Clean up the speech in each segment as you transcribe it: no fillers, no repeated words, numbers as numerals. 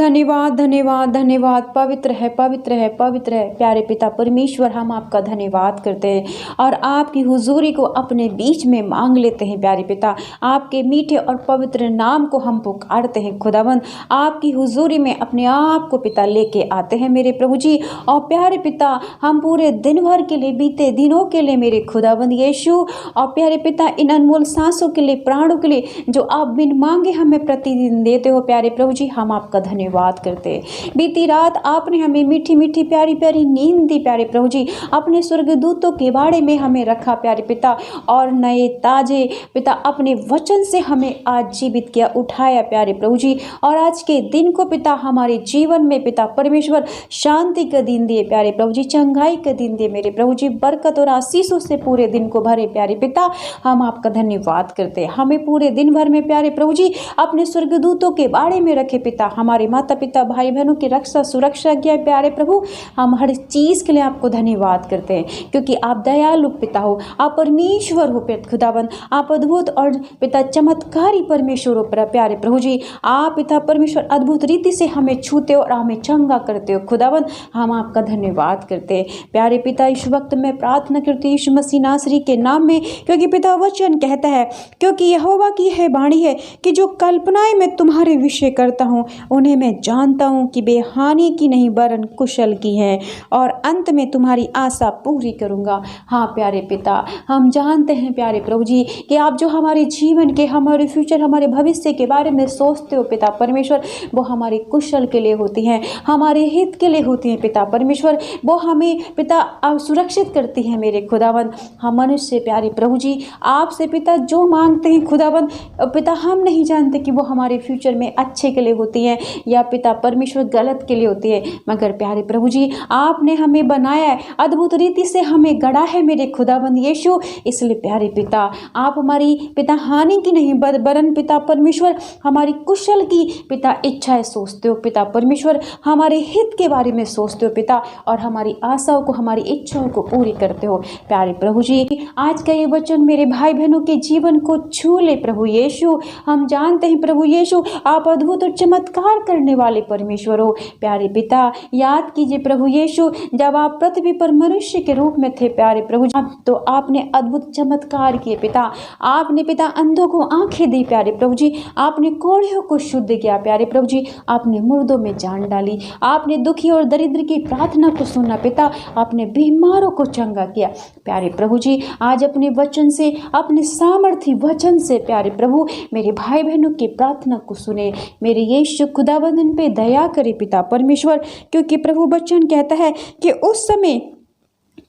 धन्यवाद धन्यवाद धन्यवाद। पवित्र है, पवित्र है, पवित्र है। प्यारे पिता परमेश्वर, हम आपका धन्यवाद करते हैं और आपकी हुजूरी को अपने बीच में मांग लेते हैं। प्यारे पिता, आपके मीठे और पवित्र नाम को हम पुकारते हैं। खुदावंद, आपकी हुजूरी में अपने आप को पिता लेके आते हैं मेरे प्रभु जी। और प्यारे पिता, हम पूरे दिन भर के लिए, बीते दिनों के लिए मेरे खुदावंद यीशु, और प्यारे पिता इन अनमोल सांसों के लिए, प्राणों के लिए जो आप बिन मांगे हमें प्रतिदिन देते हो प्यारे प्रभु जी, हम आपका धन्यवाद करते हैं। बीती रात आपने हमें मीठी मीठी प्यारी प्यारी नींद दी प्यारे प्रभु जी। अपने स्वर्गदूतों के बाड़े में हमें रखा प्यारे पिता, और नए ताजे पिता अपने वचन से हमें आज जीवित किया, उठाया प्यारे प्रभु जी। और आज के दिन को पिता हमारे जीवन में पिता परमेश्वर शांति का दिन दिए प्यारे प्रभु जी, चंगाई का दिन दिए मेरे प्रभु जी, बरकत और आशीषों से पूरे दिन को भरे प्यारे पिता, हम आपका धन्यवाद करते हैं। हमें पूरे दिन भर में प्यारे प्रभु जी अपने स्वर्गदूतों के बाड़े में रखे पिता, हमारे माता पिता भाई बहनों की रक्षा सुरक्षा किया प्यारे प्रभु। हम हर चीज़ के लिए आपको धन्यवाद करते हैं, क्योंकि आप दयालु पिता हो, आप परमेश्वर हो खुदाबंद, आप अद्भुत और पिता चमत्कारी परमेश्वर हो प्यारे प्रभु जी। आप पिता परमेश्वर अद्भुत रीति से हमें छूते हो और हमें चंगा करते हो खुदाबंद, हम आपका धन्यवाद करते हैं प्यारे पिता। इस वक्त मैं प्रार्थना करती हूँ यीशु मसीह नासरी के नाम में, क्योंकि पिता वचन कहता है, क्योंकि यहोवा की है वाणी है कि जो कल्पनाएं मैं तुम्हारे विषय करता हूँ उन्हें मैं जानता हूँ कि बेहानि की नहीं वरन कुशल की है, और अंत में तुम्हारी आशा पूरी करूँगा। हाँ प्यारे पिता, हम जानते हैं प्यारे प्रभु जी कि आप जो हमारे जीवन के, हमारे फ्यूचर, हमारे भविष्य के बारे में सोचते हो पिता परमेश्वर, वो हमारे कुशल के लिए होती हैं, हमारे हित के लिए होती हैं पिता परमेश्वर। वो हमें पिता सुरक्षित करती हैं मेरे खुदावंद। हम मनुष्य प्यारे प्रभु जी आपसे पिता जो मांगते हैं खुदावंद पिता, हम नहीं जानते कि वो हमारे फ्यूचर में अच्छे के लिए होती है या पिता परमेश्वर गलत के लिए होती है, मगर प्यारे प्रभु जी आपने हमें बनाया है, अद्भुत रीति से हमें गढ़ा है मेरे खुदाबंद यीशु। इसलिए प्यारे पिता, आप हमारी पिता हानि की नहीं वरन पिता परमेश्वर हमारी कुशल की पिता इच्छाएं सोचते हो पिता परमेश्वर, हमारे हित के बारे में सोचते हो पिता, और हमारी आशाओं को, हमारी इच्छाओं को पूरी करते हो प्यारे प्रभु जी। आज का ये वचन मेरे भाई बहनों के जीवन को छू ले प्रभु यीशु। हम जानते हैं प्रभु यीशु आप अद्भुत और चमत्कार करने वाले परमेश्वर हो प्यारे पिता। याद कीजिए प्रभु यीशु, जब आप पृथ्वी पर मनुष्य के रूप में थे प्यारे प्रभु, तो आपने अद्भुत चमत्कार किए पिता। आपने पिता अंधों को आंखें दी प्यारे प्रभु जी, आपने कोढ़ियों को शुद्ध किया प्यारे प्रभु जी, आपने मुर्दों में जान डाली, आपने दुखी और दरिद्र की प्रार्थना को सुना पिता, आपने बीमारों को चंगा किया प्यारे प्रभु जी। आज अपने वचन से, अपने सामर्थ्य वचन से प्यारे प्रभु मेरे भाई बहनों की प्रार्थना को सुने, मेरे यीशु खुदाबंद पे दया करे पिता परमेश्वर, क्योंकि प्रभु वचन कहता है कि उस समय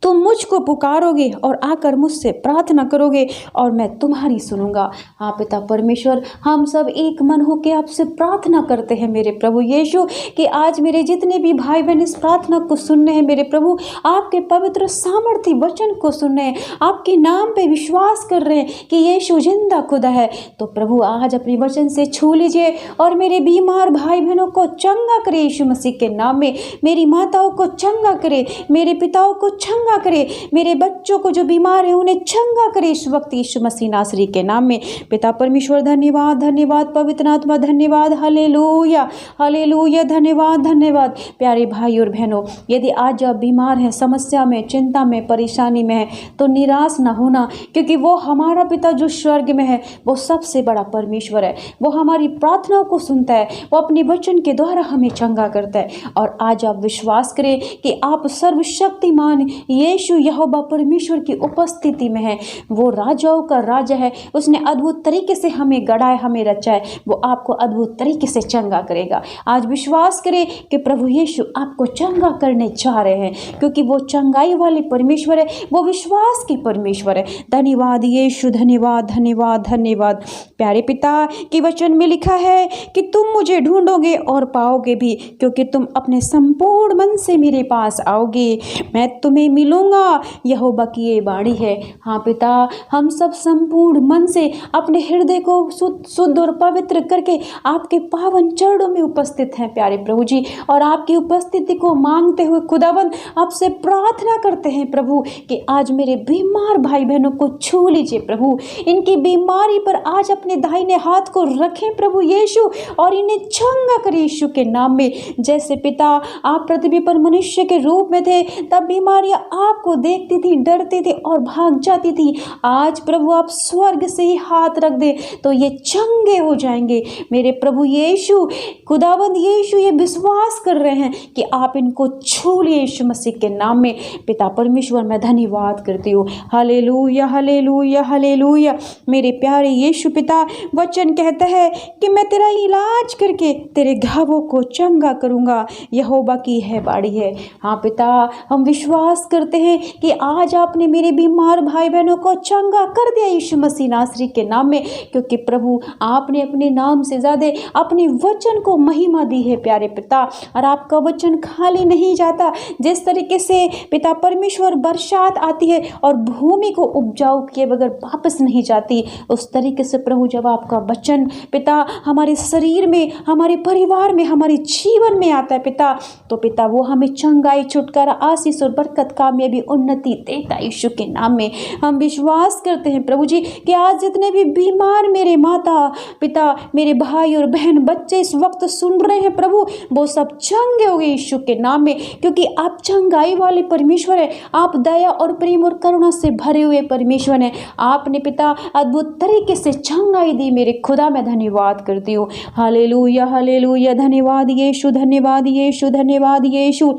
तुम मुझको पुकारोगे और आकर मुझसे प्रार्थना करोगे और मैं तुम्हारी सुनूंगा। हाँ पिता परमेश्वर, हम सब एक मन होकर आपसे प्रार्थना करते हैं मेरे प्रभु यीशु, कि आज मेरे जितने भी भाई बहन इस प्रार्थना को सुनने हैं मेरे प्रभु, आपके पवित्र सामर्थ्य वचन को सुनने हैं, आपके नाम पे विश्वास कर रहे हैं कि यीशु जिंदा खुदा है, तो प्रभु आज अपने वचन से छू लीजिए और मेरे बीमार भाई बहनों को चंगा करे यीशु मसीह के नाम में। मेरी माताओं को चंगा करे, मेरे पिताओं को चंगा करे, मेरे बच्चों को जो बीमार है उन्हें चंगा करे इस वक्त यीशु मसीह नासरी के नाम में। पिता परमेश्वर धन्यवाद धन्यवाद, पवित्र आत्मा धन्यवाद, हालेलुया हालेलुया, धन्यवाद धन्यवाद। प्यारे भाई और बहनों, यदि आज आप बीमार हैं, समस्या में, चिंता में, परेशानी में है, तो निराश ना होना, क्योंकि वो हमारा पिता जो स्वर्ग में है वो सबसे बड़ा परमेश्वर है। वो हमारी प्रार्थनाओं को सुनता है, वो अपने वचन के द्वारा हमें चंगा करता है। और आज आप विश्वास करें कि आप सर्वशक्तिमान यीशु यहोवा परमेश्वर की उपस्थिति में है। वो राजाओं का राजा है, उसने अद्भुत तरीके से हमें गढ़ा है, हमें रचा है, वो आपको अद्भुत तरीके से चंगा करेगा। आज विश्वास करें कि प्रभु यीशु आपको चंगा करने चाह रहे हैं, क्योंकि वो चंगाई वाले परमेश्वर है, वो विश्वास की परमेश्वर है। धन्यवाद यीशु, धन्यवाद धन्यवाद धन्यवाद। प्यारे पिता के वचन में लिखा है कि तुम मुझे ढूंढोगे और पाओगे भी, क्योंकि तुम अपने संपूर्ण मन से मेरे पास आओगे, मैं तुम्हें लूँगा, यहोवा की ये वाणी है। हाँ पिता, हम सब संपूर्ण मन से अपने हृदय को शुद्ध और पवित्र करके आपके पावन चरणों में उपस्थित हैं प्यारे प्रभु जी, और आपकी उपस्थिति को मांगते हुए खुदावन आपसे प्रार्थना करते हैं प्रभु कि आज मेरे बीमार भाई बहनों को छू लीजिए प्रभु, इनकी बीमारी पर आज अपने दाहिने हाथ को रखें प्रभु यीशु, और इन्हें चंगा करें यीशु के नाम में। जैसे पिता आप पृथ्वी पर मनुष्य के रूप में थे, तब बीमारियां आपको देखती थी, डरती थी और भाग जाती थी। आज प्रभु आप स्वर्ग से ही हाथ रख दे तो ये चंगे हो जाएंगे मेरे प्रभु यीशु। खुदावंद यीशु ये विश्वास कर रहे हैं कि आप इनको छू लिए यीशु मसीह के नाम में। पिता परमेश्वर मैं धन्यवाद करती हूँ। Hallelujah hallelujah hallelujah. मेरे प्यारे यीशु पिता, वचन कहता है कि मैं तेरा इलाज करके तेरे घावों को चंगा करूँगा, यहोवा की है वाणी है। हाँ पिता, हम विश्वास करते हैं कि आज आपने मेरे बीमार भाई बहनों को चंगा कर दिया यीशु मसीह नासरी के नाम में, क्योंकि प्रभु आपने अपने नाम से ज़्यादा अपने वचन को महिमा दी है प्यारे पिता। और आपका वचन खाली नहीं जाता। जिस तरीके से पिता परमेश्वर बरसात आती है और भूमि को उपजाऊ किए बगैर वापस नहीं जाती, उस तरीके से प्रभु जब आपका वचन पिता हमारे शरीर में, हमारे परिवार में, हमारे जीवन में आता है पिता, तो पिता वो हमें चंगाई, छुटकारा, आशीष और बरकत, कामयाबी, उन्नति देता यीशु के नाम में। हम विश्वास करते हैं प्रभु जी कि आज जितने भी बीमार मेरे माता पिता, मेरे भाई और बहन, बच्चे इस वक्त सुन रहे हैं प्रभु, वो सब चंगे हो गए यीशु के नाम में, क्योंकि आप चंगाई वाले परमेश्वर है। आप दया और प्रेम और करुणा से भरे हुए परमेश्वर हैं। आपने पिता अद्भुत तरीके से चंगाई दी मेरे खुदा, मैं धन्यवाद करती हूँ। Hallelujah hallelujah. धन्यवाद यीशु, धन्यवाद यीशु, धन्यवाद यीशु।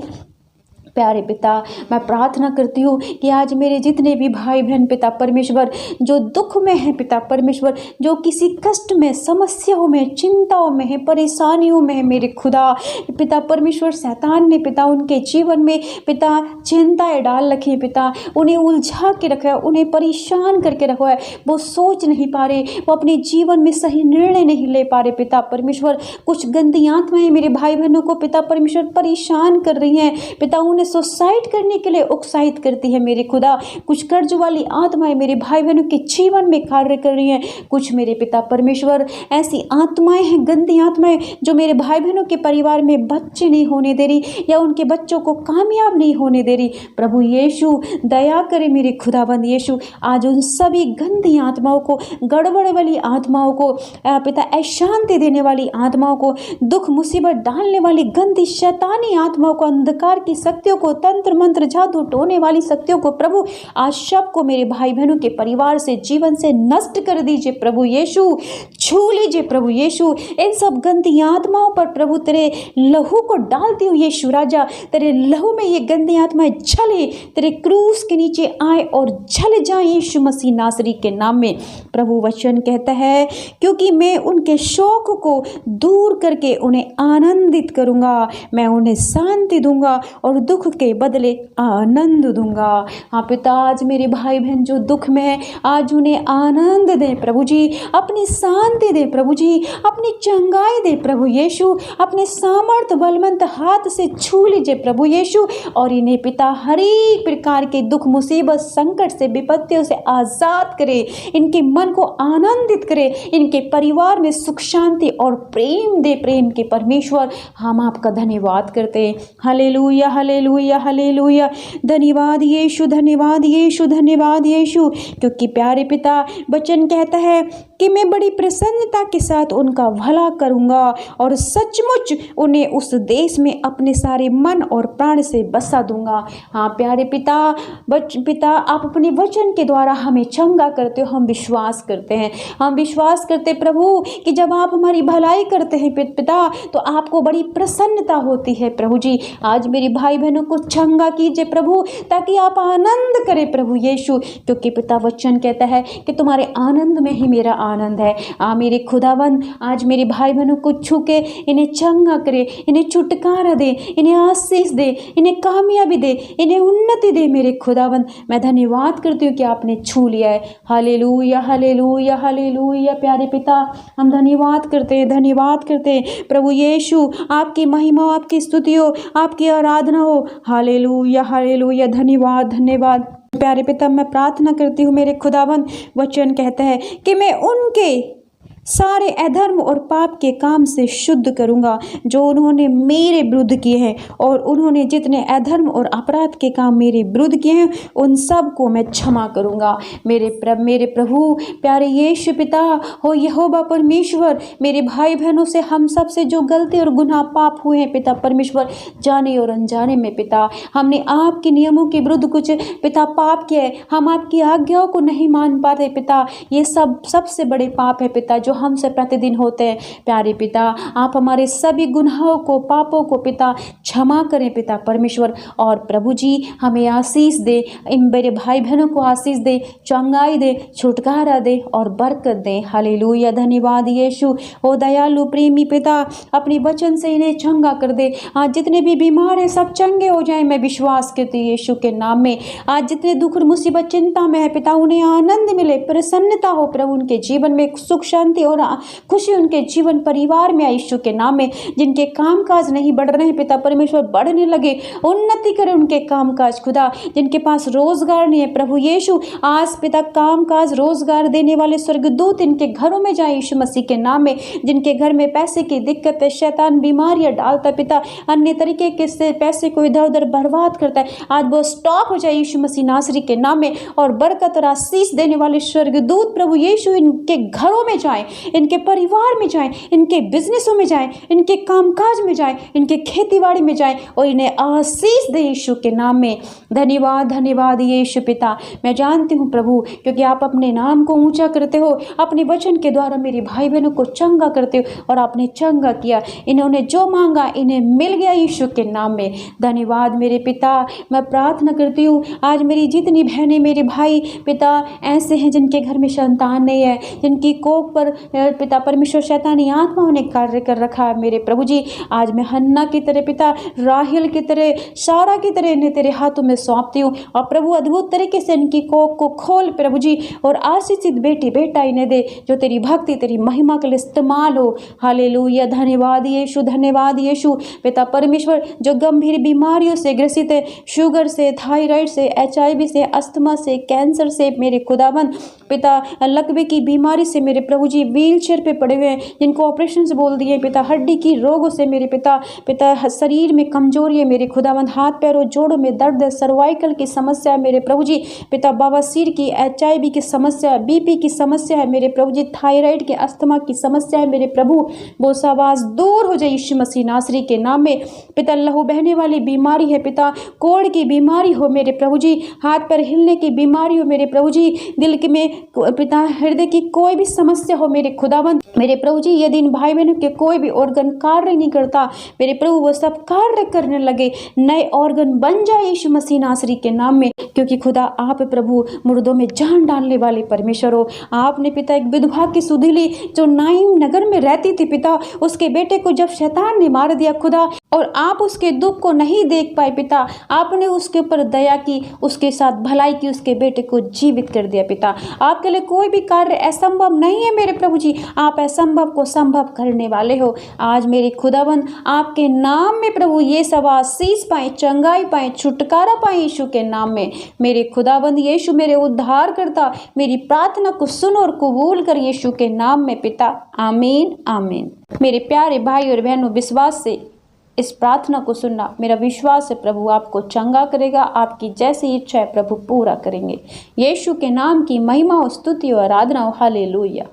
प्यारे पिता, मैं प्रार्थना करती हूँ कि आज मेरे जितने भी भाई बहन पिता परमेश्वर जो दुख में हैं पिता परमेश्वर, जो किसी कष्ट में, समस्याओं में, चिंताओं में है, परेशानियों में है मेरे खुदा पिता परमेश्वर, शैतान ने पिता उनके जीवन में पिता चिंताएं डाल रखी हैं पिता, उन्हें उलझा के रखा है, उन्हें परेशान करके रखा है। वो सोच नहीं पा रहे, वो अपने जीवन में सही निर्णय नहीं ले पा रहे पिता परमेश्वर। कुछ गंदी आत्माएं मेरे भाई बहनों को पिता परमेश्वर परेशान कर रही हैं पिता, उन्हें सुसाइड करने के लिए उत्साहित करती है मेरे खुदा। कुछ कर्ज वाली आत्माएं मेरे भाई बहनों के जीवन में कार्य कर रही हैं। कुछ मेरे पिता परमेश्वर ऐसी आत्माएं हैं, गंदी आत्माएं, जो मेरे भाई बहनों के परिवार में बच्चे नहीं होने दे रही या उनके बच्चों को कामयाब नहीं होने दे रही। प्रभु यीशु दया करे मेरे खुदाबंद यीशु, आज उन सभी गंदी आत्माओं को, गड़बड़ वाली आत्माओं को पिता, अशांति देने वाली आत्माओं को, दुख मुसीबत डालने वाली गंदी शैतानी आत्माओं को, अंधकार की शक्तियों को, तंत्र मंत्र जादू टोने वाली शक्तियों को प्रभु आज सब को मेरे भाई बहनों के परिवार से, जीवन से नष्ट कर दीजिए प्रभु यीशु। छू लीजिए प्रभु यीशु इन सब गंदी आत्माओं पर प्रभु तेरे लहू को डालती हूँ यीशु राजा, तेरे लहू में ये गंदी आत्माएं जले, तेरे क्रूस के नीचे आए और जल जाए यीशु मसीह नासरी के नाम में। प्रभु वचन कहता है, क्योंकि मैं उनके शोक को दूर करके उन्हें आनंदित करूंगा, मैं उन्हें शांति दूंगा और दुख के बदले आनंद दूंगा। हाँ पिता, आज मेरे भाई बहन जो दुख में है, आज उन्हें आनंद दे प्रभु जी, अपनी शांति दे प्रभु जी, अपनी चंगाई दे प्रभु यीशु, अपने सामर्थ बलवंत हाथ से छू लीजिए प्रभु यीशु, और इन्हें पिता हर एक प्रकार के दुख, मुसीबत, संकट से, विपत्तियों से आजाद करे, इनके मन को आनंदित करे, इनके परिवार में सुख शांति और प्रेम दे। प्रेम के परमेश्वर, हम आपका धन्यवाद करते हैं। Hallelujah hallelujah hallelujah. धन्यवाद यीशु, धन्यवाद यीशु, धन्यवाद यीशु, क्योंकि प्यारे पिता वचन कहता है कि मैं बड़ी प्रसन्नता के साथ उनका भला करूंगा और सचमुच उन्हें उस देश में अपने सारे मन और प्राण से बसा दूंगा। हाँ प्यारे पिता, पिता आप अपने वचन के द्वारा हमें चंगा करते हो, हम विश्वास करते हैं, हम विश्वास करते प्रभु कि जब आप हमारी भलाई करते हैं पिता, तो आपको बड़ी प्रसन्नता होती है प्रभु जी। आज मेरे भाई बहनों को चंगा कीजिए प्रभु, ताकि आप आनंद करें प्रभु यीशु, क्योंकि पिता वचन कहता है कि तुम्हारे आनंद में ही मेरा आनंद है। मेरे खुदावन आज मेरे भाई बहनों को छू के इन्हें चंगा करे, इन्हें छुटकारा दे, इन्हें आशीष दे, इन्हें कामयाबी दे, इन्हें उन्नति दे। मेरे खुदावन मैं धन्यवाद करती हूँ कि आपने छू लिया है। Hallelujah hallelujah hallelujah. प्यारे पिता हम धन्यवाद करते हैं, धन्यवाद करते हैं प्रभु यीशु। आपकी महिमा, आपकी स्तुति हो, आपकी आराधना हो। Hallelujah hallelujah. धन्यवाद धन्यवाद। प्यारे पिता मैं प्रार्थना करती हूँ मेरे खुदावन, वचन कहता है कि मैं उनके सारे अधर्म और पाप के काम से शुद्ध करूंगा जो उन्होंने मेरे विरुद्ध किए हैं, और उन्होंने जितने अधर्म और अपराध के काम मेरे विरुद्ध किए हैं उन सब को मैं क्षमा करूंगा। मेरे प्रभु प्यारे यीशु पिता हो यहोवा परमेश्वर, मेरे भाई बहनों से हम सब से जो गलती और गुनाह पाप हुए हैं पिता परमेश्वर, जाने और अनजाने में पिता हमने आपके नियमों के विरुद्ध कुछ पिता पाप किया है, हम आपकी आज्ञाओं को नहीं मान पाते पिता। ये सबसे बड़े पाप है पिता जो हमसे प्रतिदिन होते हैं। प्यारे पिता आप हमारे सभी गुनाहों को, पापों को पिता क्षमा करें पिता परमेश्वर, और प्रभु जी हमें आशीष दे, इन मेरे भाई बहनों को आशीष दे, चंगाई दे, छुटकारा दे और बरकत दे। हालेलुया। धन्यवाद यीशु। ओ दयालु प्रेमी पिता अपने वचन से इन्हें चंगा कर दे। आज जितने भी बीमार हैं सब चंगे हो जाएं, मैं विश्वास करती हूँ यीशु के नाम में। आज जितने दुख और मुसीबत चिंता में है पिता उन्हें आनंद मिले, प्रसन्नता हो प्रभु, उनके जीवन में सुख शांति और खुशी उनके जीवन परिवार में यीशु के नाम में। जिनके कामकाज नहीं बढ़ रहे हैं पिता परमेश्वर बढ़ने लगे, उन्नति करें उनके कामकाज खुदा। जिनके पास रोजगार नहीं है प्रभु यीशु आज पिता कामकाज रोजगार देने वाले स्वर्गदूत इनके घरों में जाए यीशु मसीह के नाम में। जिनके घर में पैसे की दिक्कत है, शैतान बीमारियां डालता है पिता, अन्य तरीके के से पैसे को इधर उधर बर्बाद करता है, आज वो स्टॉप हो जाए यीशु मसीह नासरी के नाम में। और बरकत और आशीष देने वाले स्वर्गदूत प्रभु यीशु इनके घरों में जाए, इनके परिवार में जाए, इनके बिजनेसों में जाए, इनके कामकाज में जाए, इनके खेतीबाड़ी में जाए और इन्हें आशीष दे यीशु के नाम में। धन्यवाद धन्यवाद यीशु पिता। मैं जानती हूँ प्रभु क्योंकि आप अपने नाम को ऊंचा करते हो, अपने वचन के द्वारा मेरे भाई बहनों को चंगा करते हो और आपने चंगा किया। इन्होंने जो मांगा इन्हें मिल गया यीशु के नाम में। धन्यवाद मेरे पिता। मैं प्रार्थना करती हूँ आज मेरी जितनी बहनें मेरे भाई पिता ऐसे हैं जिनके घर में संतान नहीं है, जिनकी कोख पर पिता परमेश्वर शैतानी आत्माओं ने कार्य कर रखा है मेरे प्रभु जी, आज मैं हन्ना की तरह पिता, राहेल की तरह, सारा की तरह इन्हें तेरे हाथों में सौंपती हूँ। और प्रभु अद्भुत तरीके से इनकी कोख को खोल प्रभु जी, और आशीषित बेटी बेटा इन्हें दे जो तेरी भक्ति तेरी महिमा के लिए इस्तेमाल हो। हालेलुया। धन्यवाद यीशु, धन्यवाद यीशु पिता परमेश्वर। जो गंभीर बीमारियों से ग्रसित है, शुगर से, थायराइड से, HIV से, अस्थमा से, कैंसर से मेरे खुदाबंद पिता, लकवे की बीमारी से मेरे प्रभु जी, व्हील चेयर पे पड़े हुए हैं जिनको ऑपरेशन से बोल दिए पिता, हड्डी की रोगों से मेरे पिता शरीर में कमजोरी है मेरे खुदावंद, हाथ पैरों जोड़ों में दर्द है, सर्वाइकल की समस्या है मेरे प्रभु जी पिता, बवासीर की, HIV की समस्या है, BP की समस्या है मेरे प्रभु जी, थायराइड के, अस्थमा की समस्या है मेरे प्रभु, वो सब आज दूर हो जाए यीशु मसीह नासरी के नाम में पिता। लहू बहने वाली बीमारी है पिता, कोढ़ की बीमारी हो मेरे प्रभु जी, हाथ पैर हिलने की बीमारी हो मेरे प्रभु जी, दिल के में पिता हृदय की कोई भी समस्या हो मेरे खुदावंद मेरे प्रभु जी, यदि इन भाई बहनों के कोई भी ऑर्गन कार्य नहीं करता मेरे प्रभु वो सब कार्य करने लगे, नए ऑर्गन बन जाए यीशु मसीह नासरी के नाम में। क्योंकि खुदा आप प्रभु मुर्दों में जान डालने वाले परमेश्वर हो। आपने पिता एक विधवा की सुधीली जो नाइम नगर में रहती थी पिता, उसके बेटे को जब शैतान ने मार दिया खुदा, और आप उसके दुख को नहीं देख पाए पिता, आपने उसके ऊपर दया की, उसके साथ भलाई की, उसके बेटे को जीवित कर दिया पिता। आपके लिए कोई भी कार्य असंभव नहीं है मेरे प्रभु जी, आप असंभव को संभव करने वाले हो। आज मेरे खुदाबंद आपके नाम में प्रभु ये सब आशीष पाए, चंगाई पाए, छुटकारा पाए यीशु के नाम में मेरे खुदाबंद यीशु मेरे उद्धार करता, मेरी प्रार्थना को सुन और कबूल कर यीशु के नाम में पिता। आमीन आमीन। मेरे प्यारे भाई और बहनों, विश्वास से इस प्रार्थना को सुनना, मेरा विश्वास है प्रभु आपको चंगा करेगा, आपकी जैसी इच्छा है प्रभु पूरा करेंगे। यीशु के नाम की महिमा और स्तुति और आराधना हो। हालेलुया।